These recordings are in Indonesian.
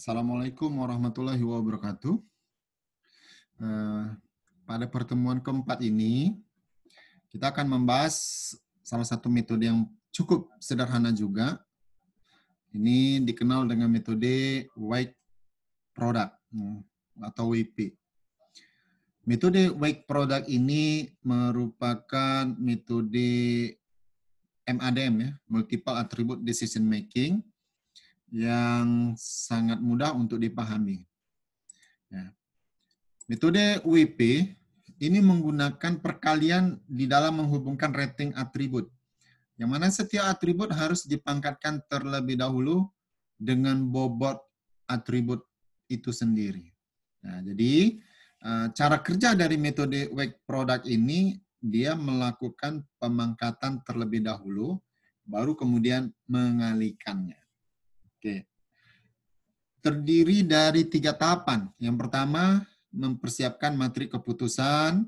Assalamualaikum warahmatullahi wabarakatuh. Eh, Pada pertemuan keempat ini, kita akan membahas salah satu metode yang cukup sederhana juga. Ini dikenal dengan metode Weight Product atau WP. Metode Weight Product ini merupakan metode MADM, ya, Multiple Attribute Decision Making, yang sangat mudah untuk dipahami. Ya. Metode WP ini menggunakan perkalian di dalam menghubungkan rating atribut, yang mana setiap atribut harus dipangkatkan terlebih dahulu dengan bobot atribut itu sendiri. Nah, jadi cara kerja dari metode Weight Product ini, dia melakukan pemangkatan terlebih dahulu, baru kemudian mengalikannya. Oke. Terdiri dari 3 tahapan. Yang pertama, mempersiapkan matriks keputusan.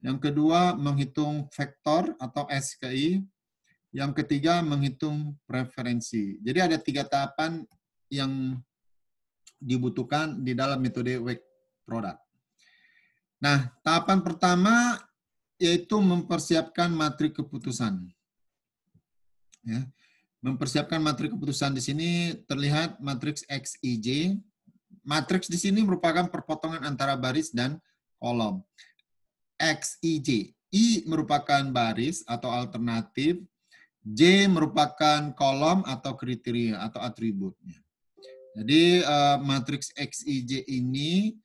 Yang kedua, menghitung vektor atau SKI. Yang ketiga, menghitung preferensi. Jadi ada 3 tahapan yang dibutuhkan di dalam metode Weight Product. Nah, tahapan pertama yaitu mempersiapkan matriks keputusan. Ya. Mempersiapkan matriks keputusan di sini terlihat matriks XIJ. Matriks di sini merupakan perpotongan antara baris dan kolom. XIJ. I merupakan baris atau alternatif, J merupakan kolom atau kriteria atau atributnya. Jadi matriks XIJ ini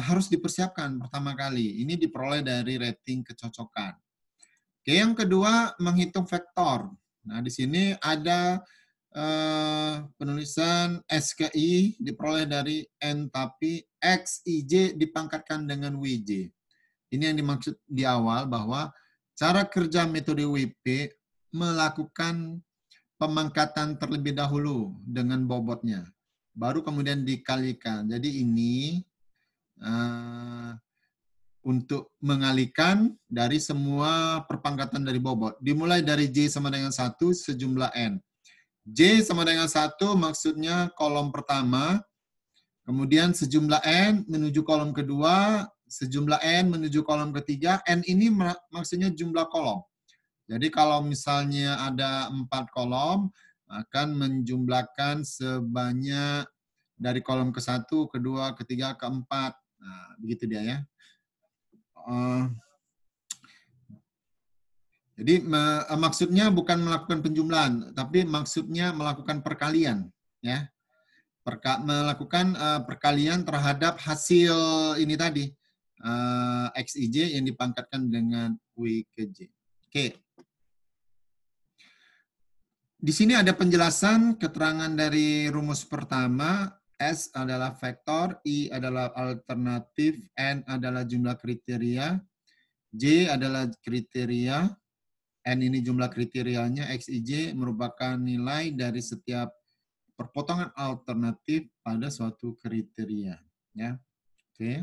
harus dipersiapkan pertama kali. Ini diperoleh dari rating kecocokan. Oke, yang kedua, menghitung vektor. Nah, di sini ada penulisan SKI diperoleh dari N, tapi XIJ dipangkatkan dengan WJ. Ini yang dimaksud di awal bahwa cara kerja metode WP melakukan pemangkatan terlebih dahulu dengan bobotnya, baru kemudian dikalikan. Jadi ini untuk mengalihkan dari semua perpangkatan dari bobot. Dimulai dari J sama dengan 1 sejumlah N. J sama dengan 1 maksudnya kolom pertama, kemudian sejumlah N menuju kolom kedua, sejumlah N menuju kolom ketiga. N ini maksudnya jumlah kolom. Jadi kalau misalnya ada 4 kolom, akan menjumlahkan sebanyak dari kolom ke-1, kedua, ketiga, keempat. Nah, begitu dia ya. Jadi maksudnya bukan melakukan penjumlahan, tapi maksudnya melakukan perkalian, ya. Melakukan perkalian terhadap hasil ini tadi, XIJ yang dipangkatkan dengan W ke J. Oke. Di sini ada penjelasan keterangan dari rumus pertama. S adalah vektor, I adalah alternatif, N adalah jumlah kriteria, J adalah kriteria, N ini jumlah kriterianya, XIJ merupakan nilai dari setiap perpotongan alternatif pada suatu kriteria. Ya, oke.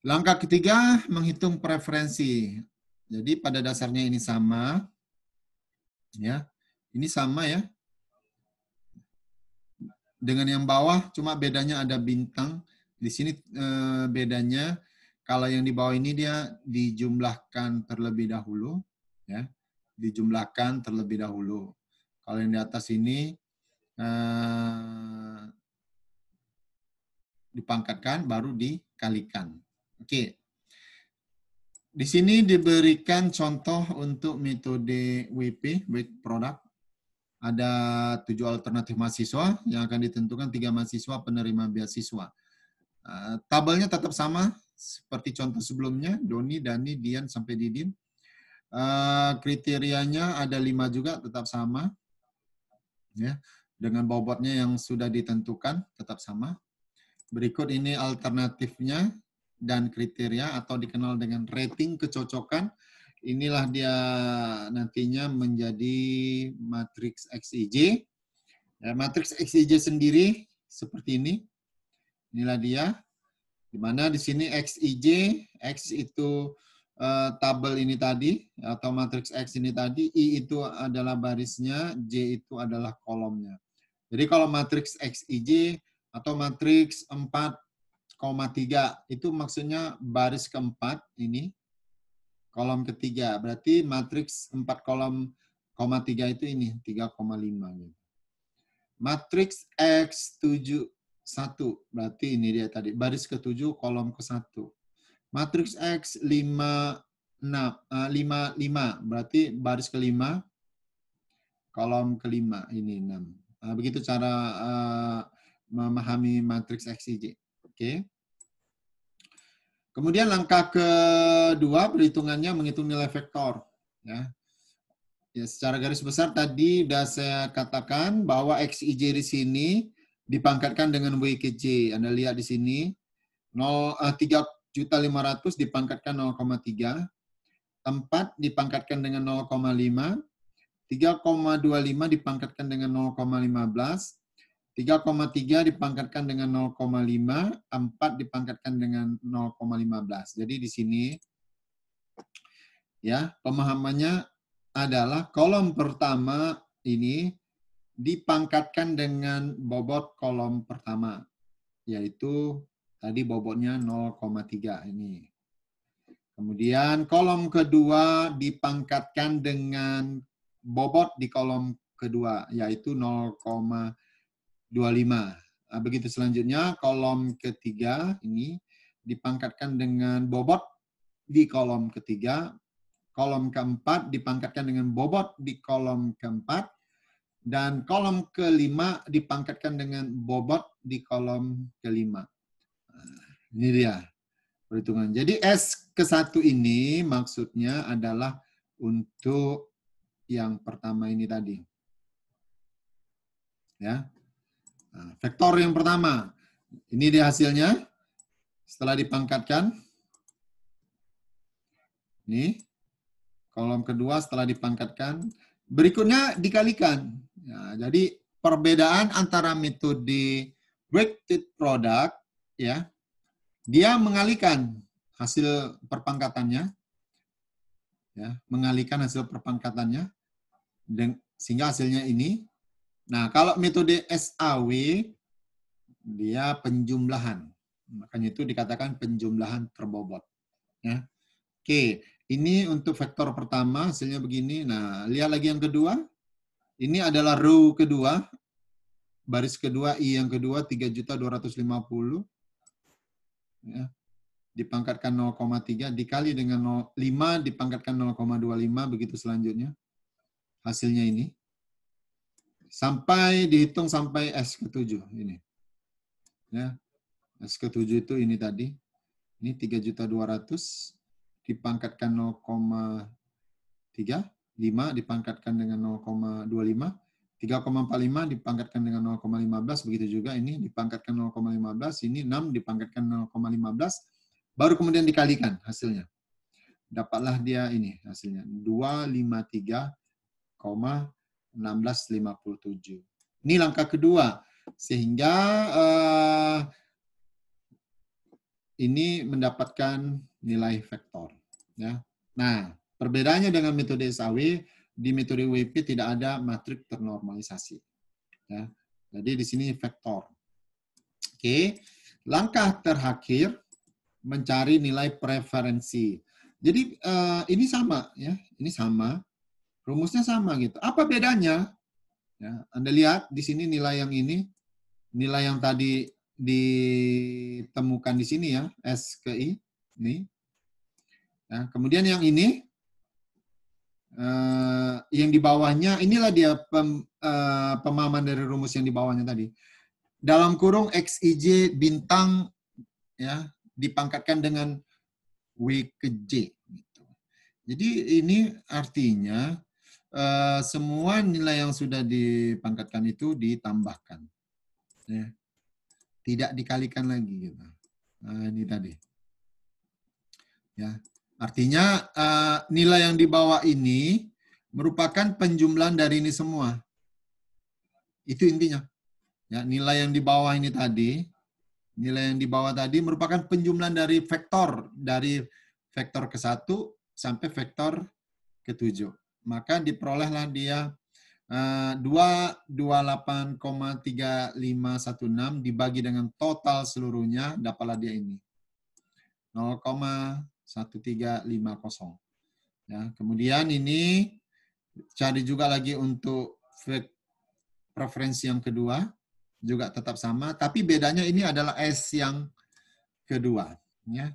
Langkah ketiga, menghitung preferensi. Jadi pada dasarnya ini sama, ya. Ini sama ya. Dengan yang bawah, cuma bedanya ada bintang. Di sini bedanya, kalau yang di bawah ini dia dijumlahkan terlebih dahulu, ya, dijumlahkan terlebih dahulu. Kalau yang di atas ini dipangkatkan, baru dikalikan. Oke. Di sini diberikan contoh untuk metode WP, Weight Product. Ada 7 alternatif mahasiswa yang akan ditentukan 3 mahasiswa penerima beasiswa. Tabelnya tetap sama seperti contoh sebelumnya, Doni, Dani, Dian, sampai Didin. Kriterianya ada 5 juga, tetap sama. Ya, dengan bobotnya yang sudah ditentukan, tetap sama. Berikut ini alternatifnya dan kriteria atau dikenal dengan rating kecocokan. Inilah dia nantinya menjadi matriks XIJ. Ya, matriks XIJ sendiri seperti ini. Inilah dia. Di mana di sini XIJ, X itu tabel ini tadi, atau matriks X ini tadi, I itu adalah barisnya, J itu adalah kolomnya. Jadi kalau matriks XIJ atau matriks 4,3 itu maksudnya baris keempat ini, kolom ketiga. Berarti matriks 4 kolom, 3 itu ini 3,5. Matriks X7 1, berarti ini dia tadi, baris ke-7 kolom ke-1. Matriks X 5 5, berarti baris ke-5 kolom ke-5, ini 6. Begitu cara memahami matriks XIJ. Oke. Kemudian langkah kedua perhitungannya menghitung nilai vektor. Ya. Ya, secara garis besar tadi sudah saya katakan bahwa XIJ di sini dipangkatkan dengan W ke J. Anda lihat di sini 3.500.000 dipangkatkan 0,3, 4 dipangkatkan dengan 0,5, 3,25 dipangkatkan dengan 0,15, 3,3 dipangkatkan dengan 0,5, 4 dipangkatkan dengan 0,15. Jadi di sini ya, pemahamannya adalah kolom pertama ini dipangkatkan dengan bobot kolom pertama, yaitu tadi bobotnya 0,3 ini. Kemudian kolom kedua dipangkatkan dengan bobot di kolom kedua, yaitu 0,25. Begitu selanjutnya, kolom ketiga ini dipangkatkan dengan bobot di kolom ketiga, kolom keempat dipangkatkan dengan bobot di kolom keempat, dan kolom kelima dipangkatkan dengan bobot di kolom kelima. Ini dia perhitungan. Jadi S ke-1 ini maksudnya adalah untuk yang pertama ini tadi. Ya. Vektor yang pertama. Ini dia hasilnya. Setelah dipangkatkan. Ini. Kolom kedua setelah dipangkatkan. Berikutnya dikalikan. Ya, jadi perbedaan antara metode weighted product, ya, dia mengalihkan hasil perpangkatannya, ya, mengalihkan hasil perpangkatannya, sehingga hasilnya ini. Nah, kalau metode SAW, dia penjumlahan. Makanya itu dikatakan penjumlahan terbobot. Ya. Oke, ini untuk vektor pertama, hasilnya begini. Nah, lihat lagi yang kedua. Ini adalah row kedua, baris kedua, I yang kedua, 3.250. Ya. Dipangkatkan 0,3, dikali dengan 5, dipangkatkan 0,25, begitu selanjutnya. Hasilnya ini. Sampai dihitung sampai S ke-7 ini. Ya. S ke-7 itu ini tadi. Ini 3.200.000 dipangkatkan 0,3, 5 dipangkatkan dengan 0,25, 3,45 dipangkatkan dengan 0,15, begitu juga ini dipangkatkan 0,15, ini 6 dipangkatkan 0,15, baru kemudian dikalikan hasilnya. Dapatlah dia ini hasilnya, 253,1657. Ini langkah kedua, sehingga ini mendapatkan nilai vektor. Ya. Nah, perbedaannya dengan metode SAW, di metode WP tidak ada matriks ternormalisasi. Ya. Jadi di sini vektor. Oke, langkah terakhir mencari nilai preferensi. Jadi ini sama, ya, ini sama, rumusnya sama gitu. Apa bedanya? Ya, Anda lihat di sini nilai yang ini, nilai yang tadi ditemukan di sini ya, S ke I, ini. Nah, kemudian yang ini, yang di bawahnya, inilah dia pemahaman dari rumus yang di bawahnya tadi. Dalam kurung XIJ bintang ya dipangkatkan dengan W ke J. Gitu. Jadi ini artinya semua nilai yang sudah dipangkatkan itu ditambahkan. Ya. Tidak dikalikan lagi. Gitu. Nah, ini tadi. Ya. Artinya nilai yang di bawah ini merupakan penjumlahan dari ini semua. Itu intinya. Ya, nilai yang di bawah ini tadi, nilai yang di bawah tadi merupakan penjumlahan dari vektor ke-1 sampai vektor ke-7. Maka diperolehlah dia 228,3516 dibagi dengan total seluruhnya, dapatlah dia ini. 0,1350. Ya, kemudian ini cari juga lagi untuk preferensi yang kedua, juga tetap sama, tapi bedanya ini adalah S yang kedua. Ya.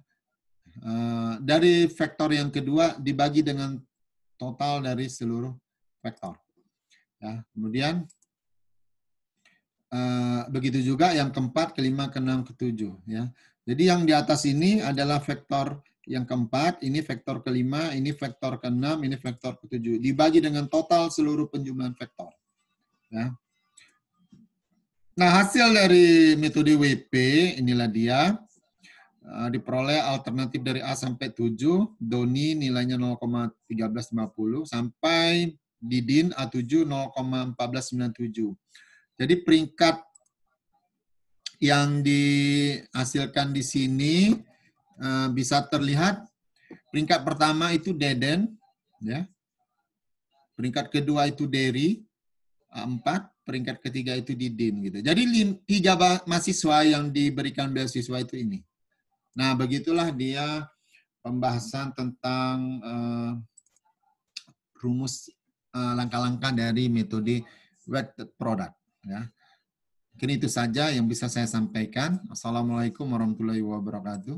Dari vektor yang kedua dibagi dengan total dari seluruh vektor. Ya, kemudian begitu juga yang keempat, kelima, keenam, ketujuh. Ya. Jadi yang di atas ini adalah vektor yang keempat, ini vektor kelima, ini vektor keenam, ini vektor ketujuh. Dibagi dengan total seluruh penjumlahan vektor. Ya. Nah, hasil dari metode WP, inilah dia. Diperoleh alternatif dari A sampai 7, Doni nilainya 0,1350, sampai Didin A7 0,1497. Jadi peringkat yang dihasilkan di sini bisa terlihat, peringkat pertama itu Deden, ya. Peringkat kedua itu Dery, A4, peringkat ketiga itu Didin gitu. Jadi 3 mahasiswa yang diberikan beasiswa itu ini. Nah, begitulah dia pembahasan tentang rumus langkah-langkah dari metode weighted product. Ya. Mungkin itu saja yang bisa saya sampaikan. Assalamualaikum warahmatullahi wabarakatuh.